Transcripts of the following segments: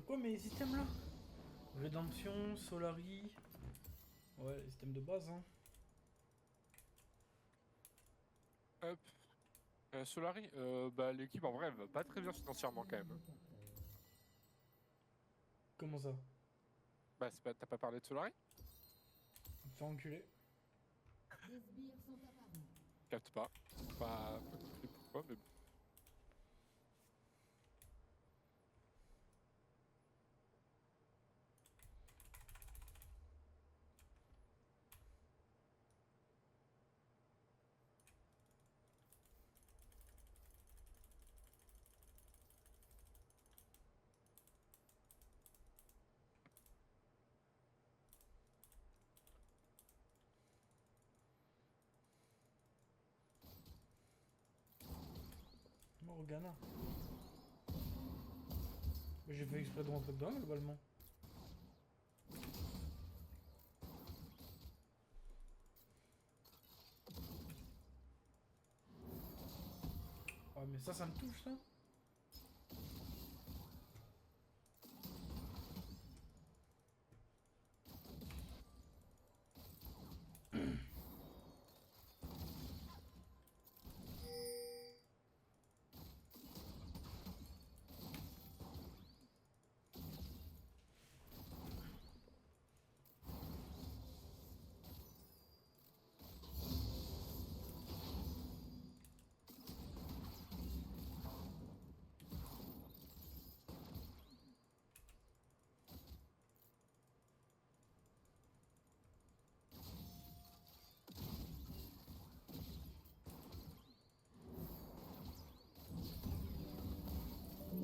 quoi mes systèmes là? Rédemption, Solari. Ouais, les systèmes de base, hein. Hop. Solari, bah l'équipe en vrai elle va pas très bien financièrement quand même. Comment ça? Bah c'est pas, t'as pas parlé de Solari? Me faire enculer. Des sbires sont apparus. Capte pas. Pas compris pourquoi, mais bon. Morgana. Mais j'ai fait exprès de rentrer dedans globalement. Ah mais ça me touche ça.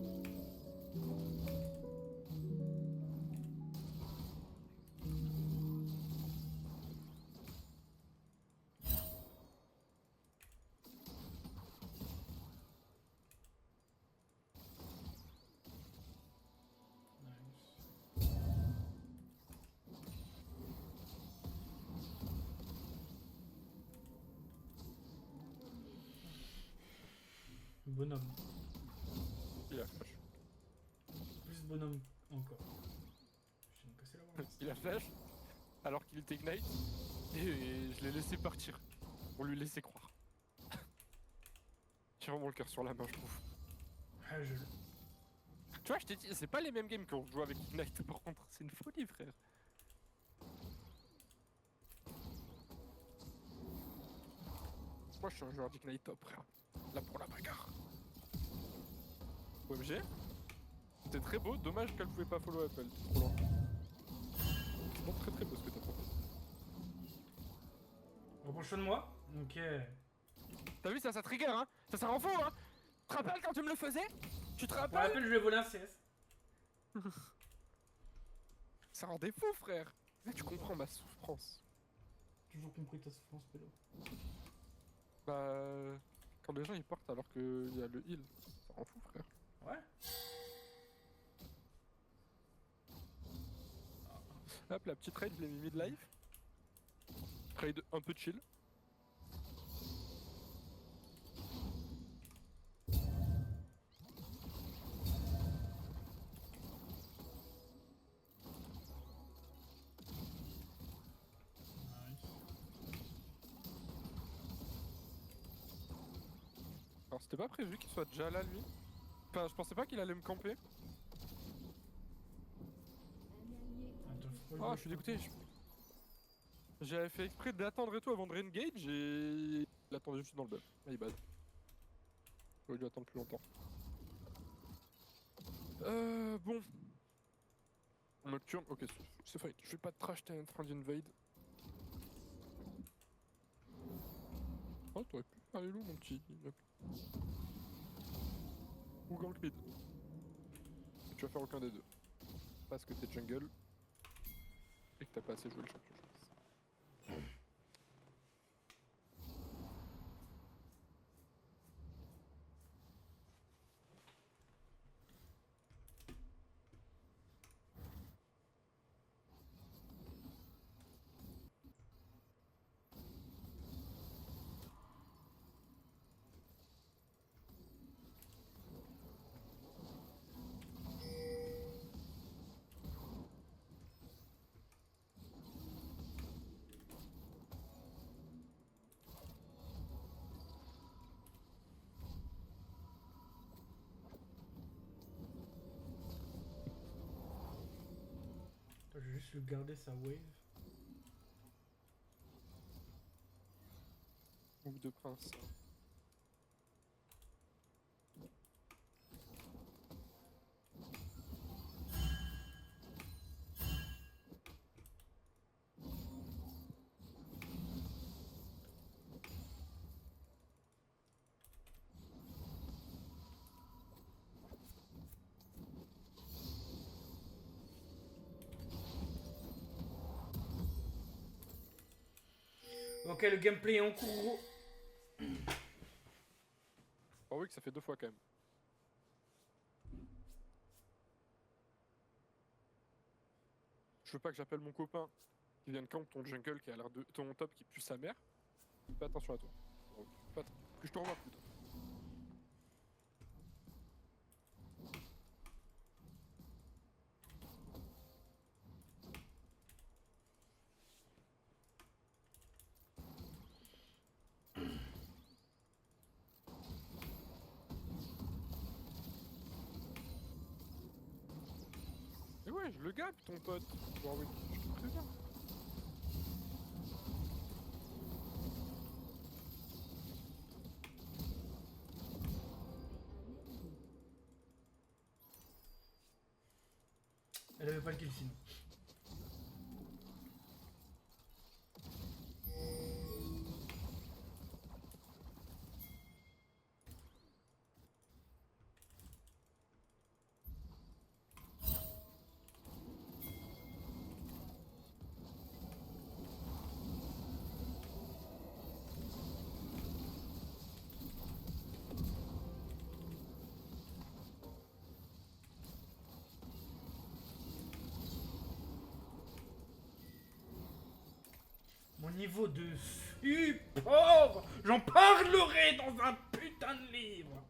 Nice. Bonhomme. Il a flash. Plus bonhomme encore. Je vais me casser la barre. Il a flash alors qu'il était ignite et je l'ai laissé partir pour lui laisser croire. J'ai vraiment le cœur sur la main, je trouve. Ah je... Tu vois, je t'ai dit, c'est pas les mêmes games qu'on joue avec Ignite par contre, c'est une folie, frère. Moi, je suis un joueur d'Ignite top, frère. Là pour la bagarre. OMG. C'était très beau, dommage qu'elle pouvait pas follow up, elle était trop loin. C'est bon, très très beau ce que t'as fait. Reproche de moi. Ok. T'as vu, ça trigger, hein? Ça rend fou, hein? Tu te rappelles quand tu me le faisais? Tu te Pour rappelles? rappel, je lui ai volé un CS. Ça rendait fou, frère. Là, tu comprends ma souffrance. Toujours compris ta souffrance, pélo. Bah. Quand les gens ils partent alors qu'il y a le heal, ça rend fou, frère. Ouais. Hop, la petite raid, je l'ai mis mid-life. Raid un peu chill. Nice. Alors, c'était pas prévu qu'il soit déjà là, lui. Enfin, je pensais pas qu'il allait me camper. Un allié Attends, faut que Ah, je suis dégoûté. J'avais fait exprès d'attendre et tout avant de re-engage et il attendait juste dans le buff. My bad. J'aurais dû attendre plus longtemps. Bon. Nocturne, ok, c'est fine. Je vais pas te trash, t'es en train d'invade. Oh, t'aurais pu faire les loups, mon petit. Ou gank mid. Tu vas faire aucun des deux. Parce que t'es jungle et que t'as pas assez joué le champion, je pense. juste lui garder sa wave. Move de prince. Ok, le gameplay est en cours. Oh oui, que ça fait 2 fois quand même. Je veux pas que j'appelle mon copain qui vienne camp ton jungle qui a l'air de. Ton top qui pue sa mère. Fais attention à toi. Fais attention. Que je te remarque plutôt. Et ouais, je le gagne ton pote. Warwick, je te préviens. Elle avait pas le kill sinon. Mon niveau de support, j'en parlerai dans un putain de livre.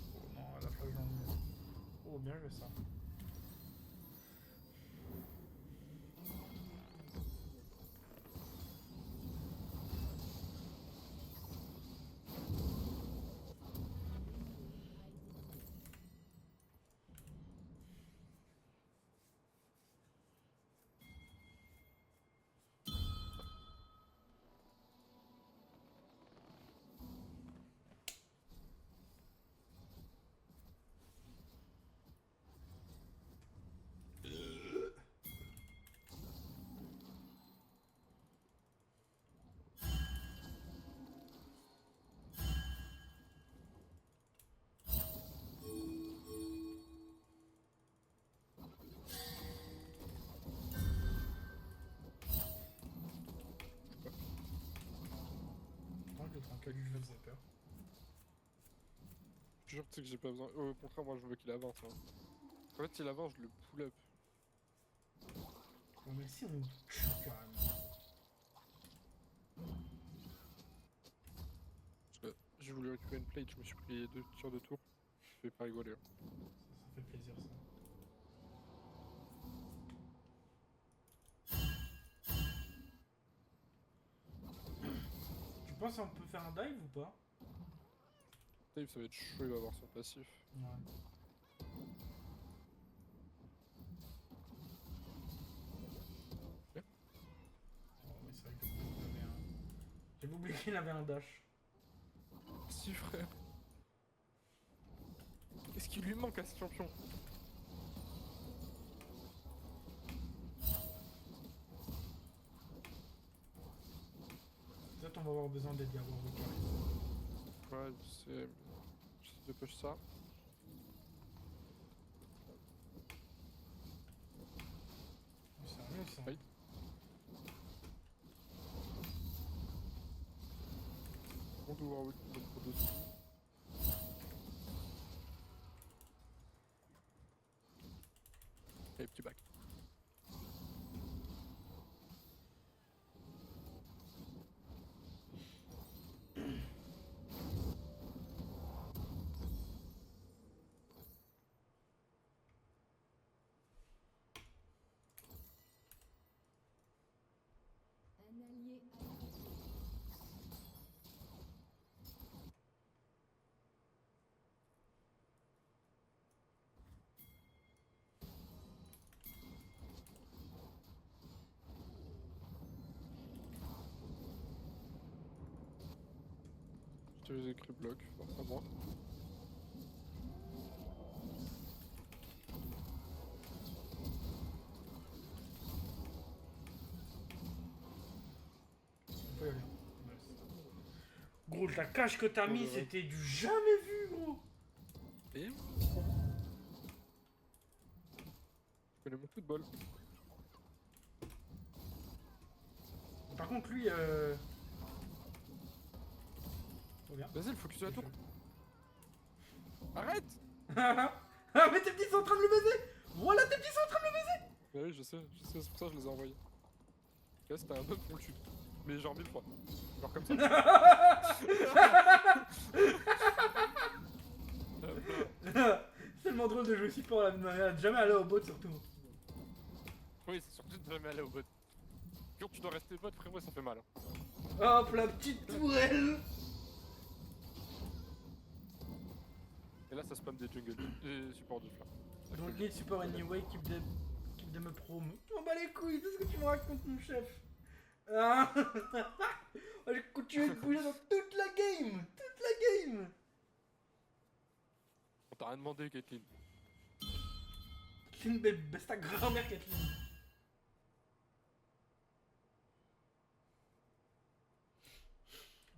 Oh non, la flash dans le mur. Oh, bien joué ça. Tranquille, je me faisais peur. Je te jure tu sais que j'ai pas besoin. Au contraire, moi je veux qu'il avance. Hein. En fait, s'il avance, je le pull up. Bon, mais si on tue carrément. Parce que j'ai voulu récupérer une plate, je me suis pris 2 tirs de tour. Je vais pas rigoler. Hein. Ça fait plaisir ça. Tu penses qu'on peut faire un dive ou pas? Dave, ça va être chaud, il va avoir son passif. Ouais. Ok. Oh, mais c'est vrai que j'avais un... J'avais oublié qu'il avait un dash. Si, frère. Qu'est-ce qui lui manque à ce champion? Peut-être on va avoir besoin d'aider à Warwick. Ouais, c'est. J'essaie de push ça. C'est rien ça. Oui. On doit Warwick pour dessus. allié a été tué. Je te les écris bloc, forcément. On peut y aller. Gros, la cache que t'as mis, Ouais. c'était du jamais vu, gros. Et je connais mon football. Par contre, lui, trop bien. Vas-y, le focus sur la tour. Arrête! Ah, mais tes petits sont en train de le baiser. Voilà, tes petits sont en train de le baiser. Bah oui, je sais, c'est pour ça que je les ai envoyés. Là, c'était un autre pour le tue. Mais genre 1000 fois. Genre comme ça. C'est tellement drôle de jouer support à la manière, jamais aller au bot surtout. Oui, c'est surtout de jamais aller au bot. Quand tu dois rester bot, frérot, ça fait mal. Hein. Hop, la petite tourelle. Et là, ça spam des jungles. Des supports de flamme. Don't need support anyway, keep them a prom. Tu m'en bats les couilles, c'est ce que tu me racontes, mon chef. Ah. J'ai continué de bouger dans toute la game. Toute la game. On t'a rien demandé, Caitlyn. C'est une baisse ta grand-mère, Kathleen.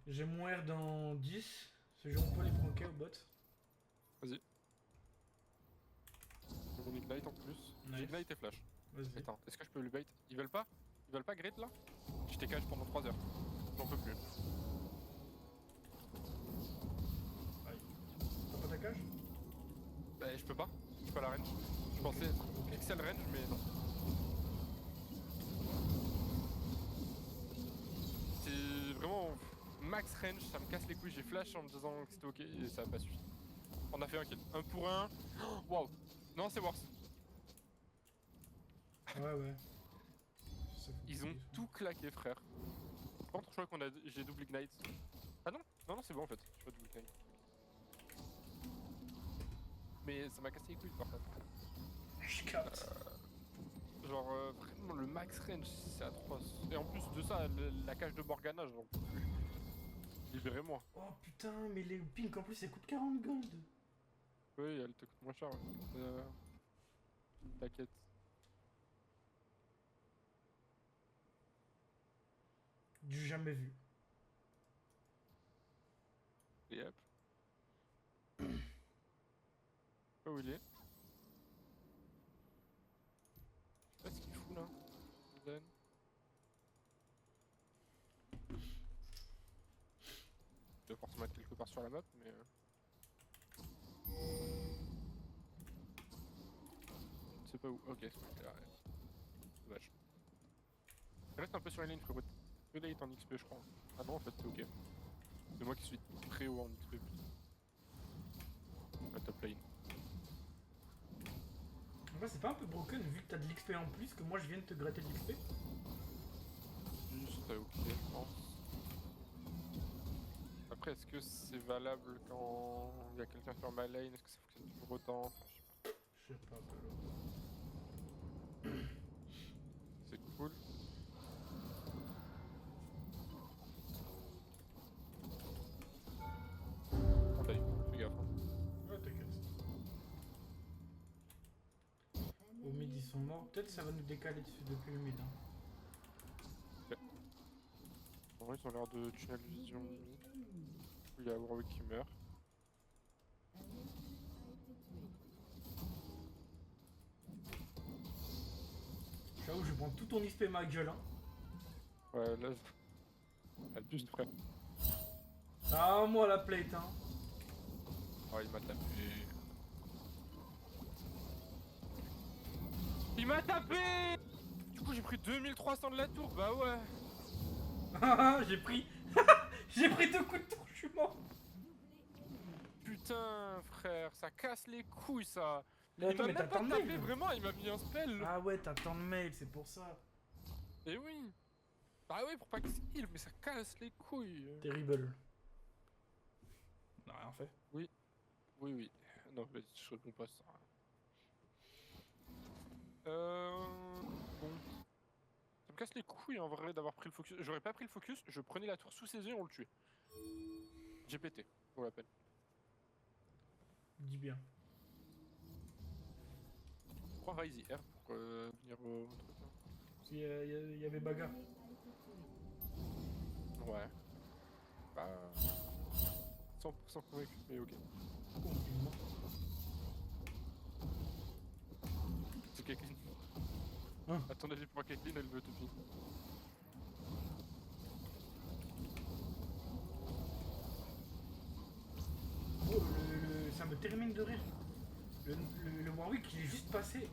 J'ai mon R dans 10. Ce jeu, on peut les pranker au bot. Vas-y. Mon ignite en plus. Nice. Ignite et flash. Vas-y. Attends, est-ce que je peux le bait? Ils veulent pas? Ils veulent pas grit là? Je t'ai cache pendant 3 heures. J'en peux plus. T'as pas ta cage? Bah, je peux pas. Je suis pas la range. Je pensais Excel range, mais non. C'est vraiment max range, ça me casse les couilles. J'ai flash en me disant que c'était ok et ça a pas suffi. On a fait un kill. Un pour un. Waouh! Non, c'est worse. Ouais. Ils ont tout claqué, frère. Par contre, je crois qu'on a. J'ai double ignite. Ah non? Non, c'est bon en fait. Je pas double ignite. Mais ça m'a cassé les couilles par contre. Je capte. Genre vraiment le max range c'est atroce. Et en plus de ça, la cage de Morgana, j'en peux plus. Libérez-moi. Oh putain, mais les pink en plus, ça coûte 40 gold. Oui, elle te coûte moins cher. Ouais. T'inquiète. Du jamais vu. Et hop. Oh, où il est? Je sais pas ce qu'il fout là. Zen. Il doit forcément être quelque part sur la map, mais. Je sais pas où. Ok, c'est bon, il est là, ouais. Dommage. Reste un peu sur la ligne, frérot. Que là il est en XP, je crois. Ah non, en fait, c'est ok. C'est moi qui suis très haut en XP. Putain. La top lane. En vrai, c'est pas un peu broken vu que t'as de l'XP en plus que moi je viens de te gratter de l'XP? Juste ok, je pense. Après, est-ce que c'est valable quand il y a quelqu'un sur ma lane? Est-ce que ça fonctionne toujours autant? Enfin, Je sais pas, c'est cool. On t'a eu, fais gaffe. Hein. Ouais, t'inquiète. Au mid, ils sont morts. Peut-être ça va nous décaler depuis le mid. Hein. En vrai, ils ont l'air de tunnel vision limite. Il y a Warwick qui meurt. Un ennemi a été tué. J'avoue, je prends tout ton XP ma gueule. Hein. Ouais, là, elle boost, frère. Ah, moi la plate. Hein. Oh, il m'a tapé. Il m'a tapé! Du coup, j'ai pris 2300 de la tour, bah ouais. J'ai pris. J'ai pris 2 coups de tour, je suis mort. Putain, frère, ça casse les couilles, ça. Mais Il attends, m'a mais même t'as pas tant de tapé, mail. vraiment, il m'a mis un spell. Ah ouais, t'as tant de mails, c'est pour ça. Et oui. Bah oui, pour pas qu'il se heal, mais ça casse les couilles. Terrible. On a rien fait. Oui. Non, mais je réponds pas ça. Bon. Ça me casse les couilles en vrai d'avoir pris le focus. J'aurais pas pris le focus, je prenais la tour sous ses yeux et on le tuait. J'ai pété, pour la peine. Dis bien. Pourquoi Rise R pour venir au truc hein. Il y avait bagarre. Ouais. Bah. 100% convaincu, mais ok. Oh, il est mort. C'est Caitlyn. Hein. À ton avis, pourquoi Caitlyn elle veut te piquer? Oh, ça me termine de rire. Le Warwick, il est juste passé.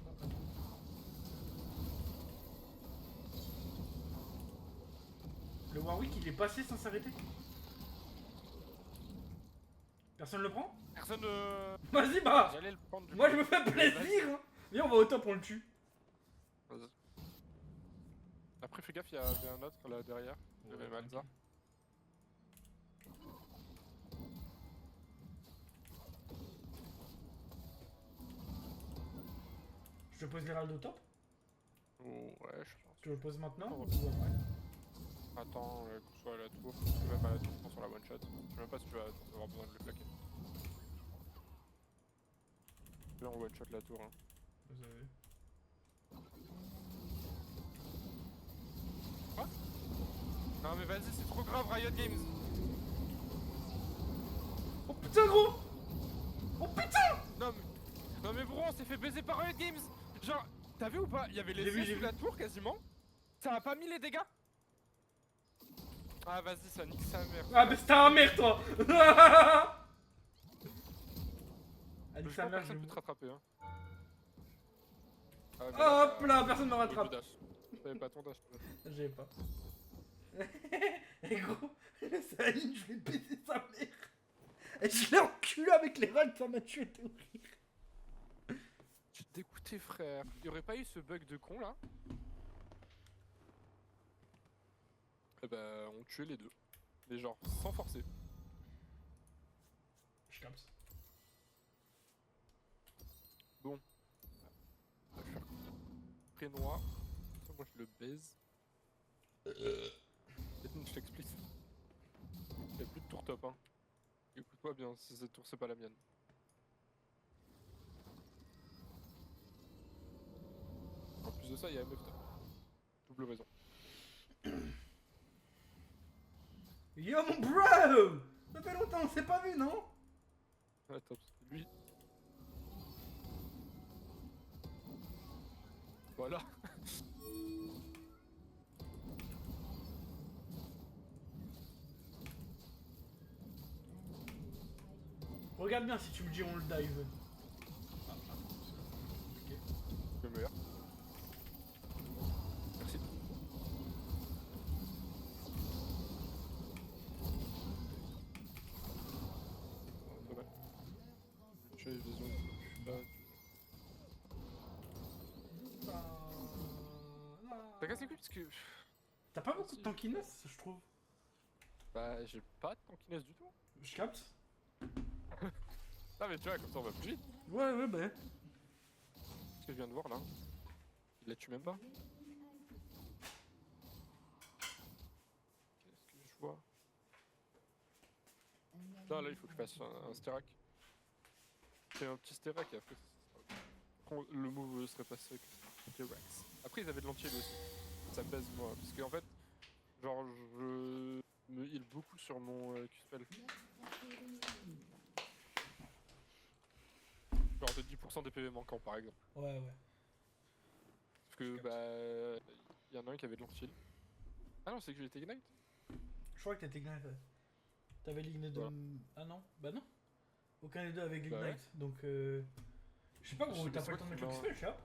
Le Warwick, il est passé sans s'arrêter. Personne le prend? Personne. Vas-y, bah. J'allais le prendre du Moi, coup. je me fais plaisir. Hein. Viens, on va au top, on le tue. Vas-y. Après, fais gaffe, il y avait un autre là derrière. Il y avait Malza. Je te pose l'Herald au top? Oh, ouais, je pense. Tu le poses maintenant Oh. ou après? Attends, qu'on soit à la tour. Je suis même à la tour sur la one shot. Je sais même pas si tu vas avoir besoin de le plaquer. Là, on one shot la tour. Hein. Vous avez. Quoi? Non, mais vas-y, c'est trop grave, Riot Games. Oh putain, gros! Oh putain! Non, mais bro, on s'est fait baiser par Riot Games. Genre, t'as vu ou pas? Il y avait les J'ai vu, CS j'ai sous vu. la tour quasiment. Ça a pas mis les dégâts. Ah, vas-y, ça nique sa mère. Ah, mais c'était un merde, toi! Elle Je dit pense sa que mère, personne peut te rattraper. Hein. Ah, mais Hop t'as- là, personne me le rattrape. dash. T'avais pas ton dash, toi. J'ai pas. Et gros, Saline, je vais baiser sa mère. Et je l'ai enculé avec les rats, ça m'a tué de rire. Je suis dégoûté, frère. Il y aurait pas eu ce bug de con là? Eh ben, on tuait les deux. Mais genre, sans forcer. Je capte. Bon. On va faire prénoir. Ça, moi, je le baise. Caitlyn, je t'explique. Y'a plus de tour top, hein. Écoute-moi bien, si cette tour, c'est pas la mienne. En plus de ça, il y a MF top. Double raison. Yo mon bro! Ça fait longtemps, on s'est pas vu, non? Ah, top. Lui. Voilà. Regarde bien si tu me dis on le dive. Le meilleur. Merci. Pas mal. Je fais vision. Je suis pas. T'as cassé les couilles parce que. T'as pas beaucoup de tankiness, je trouve. Bah, j'ai pas de tankiness du tout. Je capte. Ah, mais tu vois, comme ça on va plus vite. Ouais, ouais, bah. Ce que je viens de voir là. Il la tue même pas. Qu'est-ce que je vois? Là, il faut que je fasse un Sterak. C'est un petit Sterak et après le move serait passé avec T-Rex. Après, ils avaient de l'anti-heal aussi. Ça me pèse moi. Parce qu'en fait, genre, je me heal beaucoup sur mon Q-spell. Genre de 10% des PV manquants par exemple. Ouais, ouais. Parce que bah. Il y en a un qui avait de l'anti-heal. Ah non, c'est que j'ai été ignite. Je crois que t'étais ignite, ouais. T'avais l'ignite de. Voilà. Ah non? Bah non. Aucun des deux avec l'ignite. Bah ouais. Donc Je sais pas, Je gros, sais t'as pas pas le temps de mettre le qui spell, je sais pas.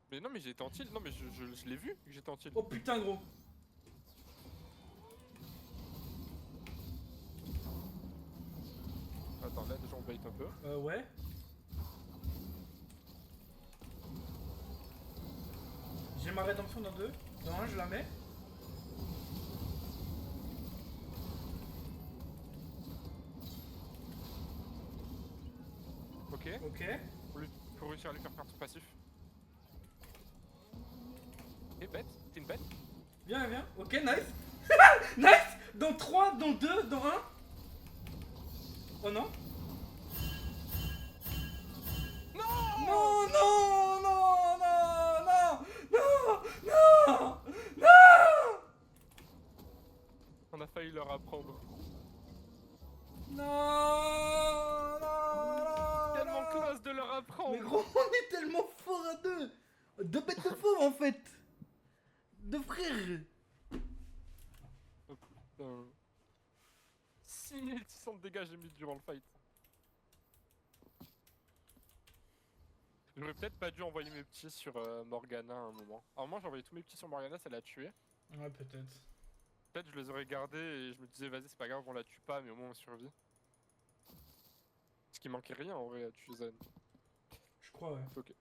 Mais non, mais j'ai été en tilt. Non, mais je l'ai vu que j'étais en tilt. Oh putain, gros. Attends, là déjà on bait un peu. Ouais. J'ai ma rédemption dans deux. Dans un, je la mets. Ok. Pour réussir à lui faire perdre son passif. Et bête, t'es une bête. Viens, viens. Ok, nice. Nice. Dans 3, dans 2, dans 1. Oh non. Non. Non, non, non, non, non, non, non, non, On a failli leur apprendre. non, non, Tellement non. classe de leur apprendre. Mais gros, on est tellement fort à deux. Deux bêtes de faux en fait. Deux frères. Putain. 6600 de dégâts j'ai mis durant le fight. J'aurais peut-être pas dû envoyer mes petits sur Morgana à un moment. À un moment j'ai envoyé tous mes petits sur Morgana, ça l'a tué. Ouais, peut-être. Peut-être je les aurais gardés et je me disais vas-y c'est pas grave on la tue pas mais au moins on survit. Parce qu'il manquait rien en vrai à tuer Zen. Je crois, ouais. Ok.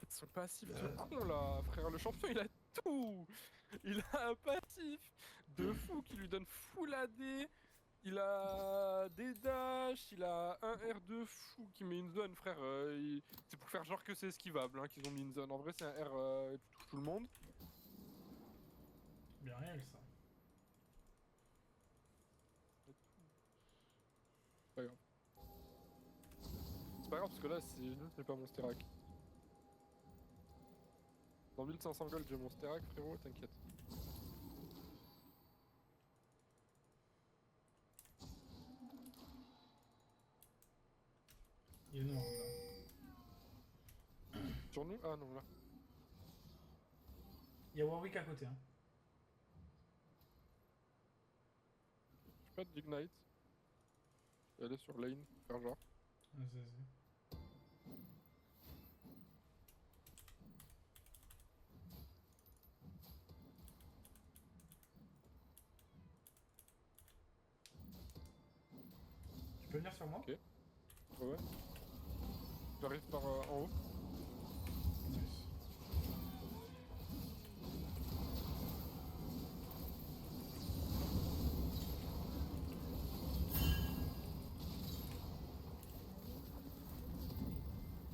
Son passif de con là, frère, le champion il a tout. Il a un passif de fou qui lui donne full AD. Il a des dash, il a un R de fou qui met une zone, frère. C'est pour faire genre que c'est esquivable hein, qu'ils ont mis une zone. En vrai c'est un R qui touche tout le monde. Bien réel ça. C'est pas grave. C'est pas grave parce que là j'ai pas mon Sterak. Dans 1500 gold j'ai mon Sterak frérot, t'inquiète. Il est noir là. Sur nous? Ah non là. Il y a Warwick à côté. Hein. J'ai pas d'ignite. Je vais aller sur lane, faire genre. Vas-y, vas-y. Tu peux venir sur moi? Ok. Ouais. J'arrive par en haut. Nice.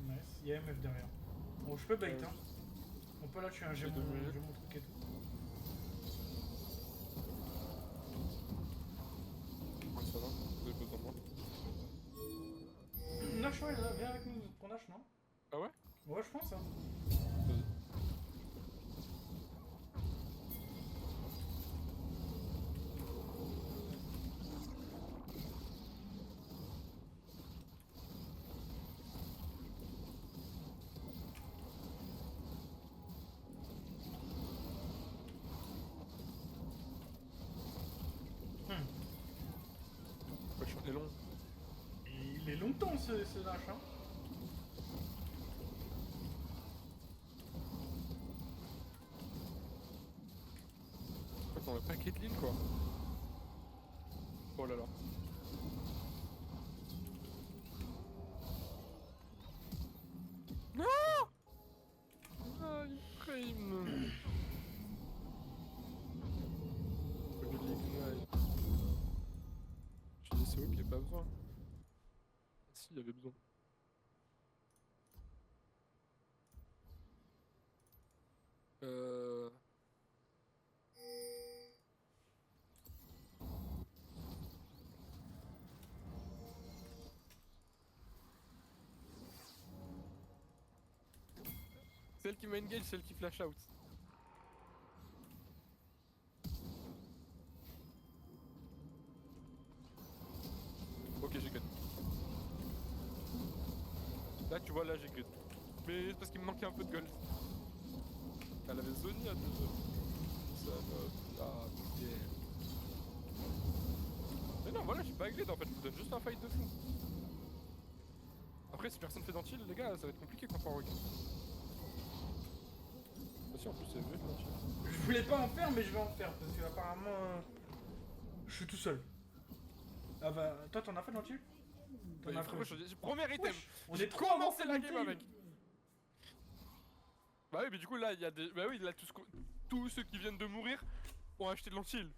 Nice. Il y a MF derrière. Bon, je peux bait, hein. On peut là tuer un, j'ai J'ai mon, deux minutes. j'ai mon truc et tout. Ouais, ça va, vous avez besoin de moi. Nash, ouais, là, viens avec nous pour Nash, non? Ah ouais? Ouais, je pense, hein. Vas-y. Ouais, je suis long. Il est longtemps ce Nash, hein. En fait, on a pas Caitlyn quoi. Oh là là. Non! Ah, il frame! Faut que je l'ignite. Je dis c'est ok, pas besoin. Si, il y avait besoin. Celle qui m'engage, celle qui flash out. Ok, j'ai cut. Là, tu vois, là, j'ai cut. Mais c'est parce qu'il me manquait un peu de gold. Elle avait Zonia déjà. Ça va. Ah, putain. Mais non, voilà, j'ai pas glide en fait, je vous donne juste un fight de fou. Après, si personne fait d'antil, les gars, ça va être compliqué contre Warwick. Bah si, en plus, c'est vrai, l'antil. Je voulais pas en faire, mais je vais en faire parce que apparemment, je suis tout seul. Ah bah, toi t'en as fait l'anti? T'en as fait. J'ai premier item. Wesh, on J'ai est trop avant commencé la game l'anti. avec. Bah oui, mais du coup, là, il y a des. Bah oui, là, tous ceux qui viennent de mourir ont acheté de l'antil.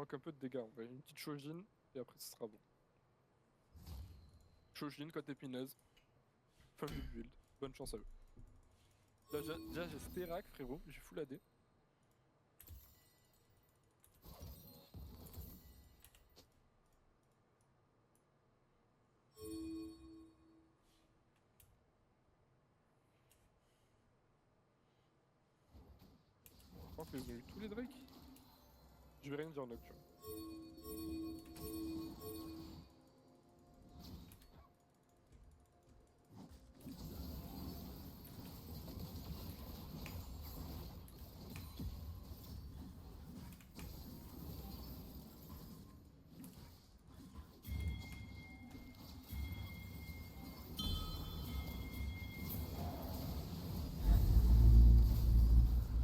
manque un peu de dégâts en vrai. Une petite Shojin, et après ce sera bon. Shojin, côté Pinaise. Fin de build. Bonne chance à eux. Là, déjà j'ai Sterak, frérot. J'ai full AD. Je pense qu'ils ont eu tous les Drakes. Je vais rien dire Nocturne.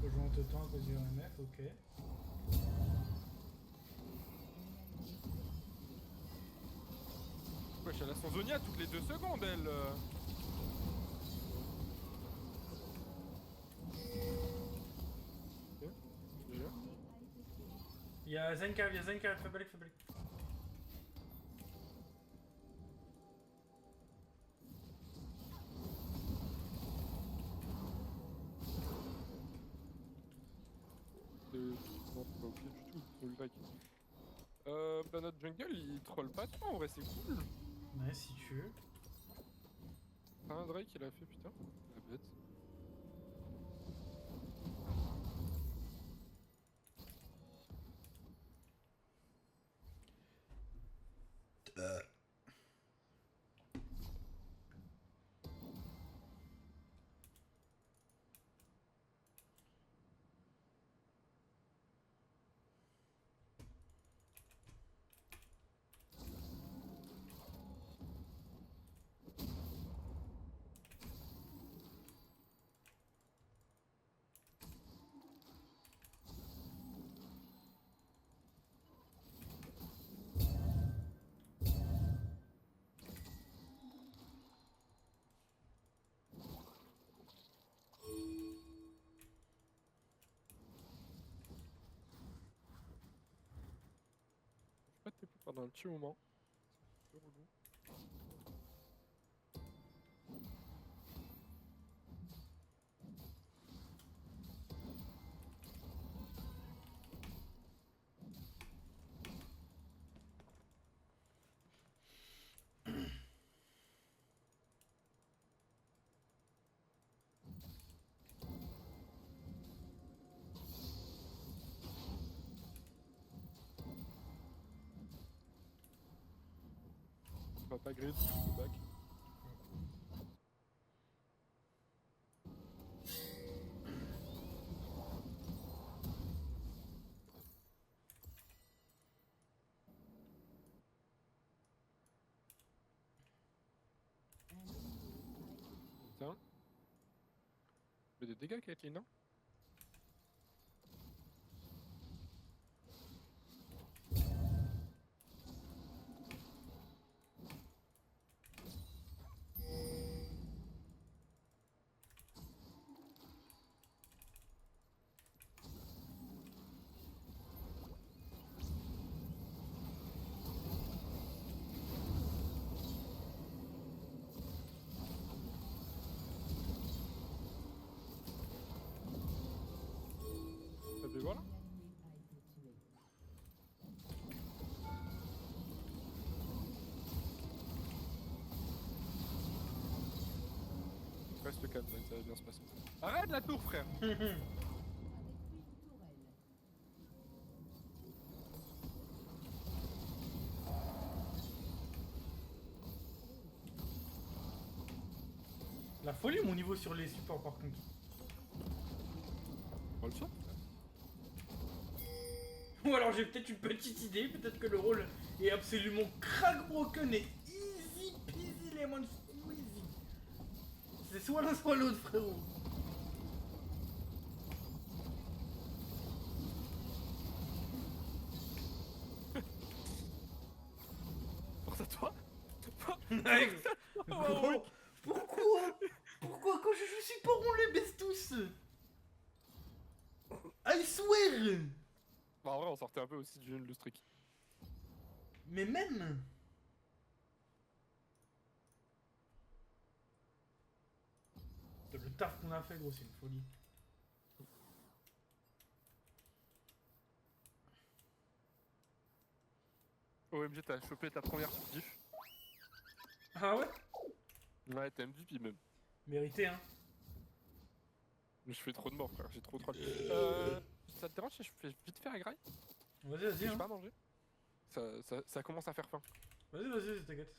Faut jouer en temps à cause du MF, ok. Wesh, elle a son Zonia toutes les 2 secondes, elle. Ok, déjà. Il y a Zenka, fais balai. Non, pas ok du tout, c'est le Drake. Bah notre jungle il troll pas trop en vrai, c'est cool. Ouais, si tu veux. Ah, un Drake il a fait putain, la bête. Pas de TP pendant un petit moment. C'est un peu relou. On va pas grid, je back. Putain. Mais des dégâts Caitlyn, non? Ça fait voilà. Reste calme, mec, ça va bien se passer. Arrête la tour, frère! La folie mon niveau sur les supports par contre. On le sort? Ou alors j'ai peut-être une petite idée, peut-être que le rôle est absolument crack broken et easy peasy lemon squeezy. C'est soit l'un soit l'autre frérot. Force à toi! Mec, gros, pourquoi quand je joue support on les baisse tous? I swear. Bah, en vrai, on sortait un peu aussi du jeu de streak. Mais même. Le taf qu'on a fait, gros, c'est une folie. OMG, t'as chopé ta première sur diff. Ah ouais? Ouais, t'es MVP même. Mérité, hein. Mais je fais trop de morts, frère, j'ai trop de troll. Ça te dérange si je fais vite fait à graille? Vas-y, vas-y, J'ai hein. pas à manger. Ça commence à faire faim. Vas-y, t'inquiète.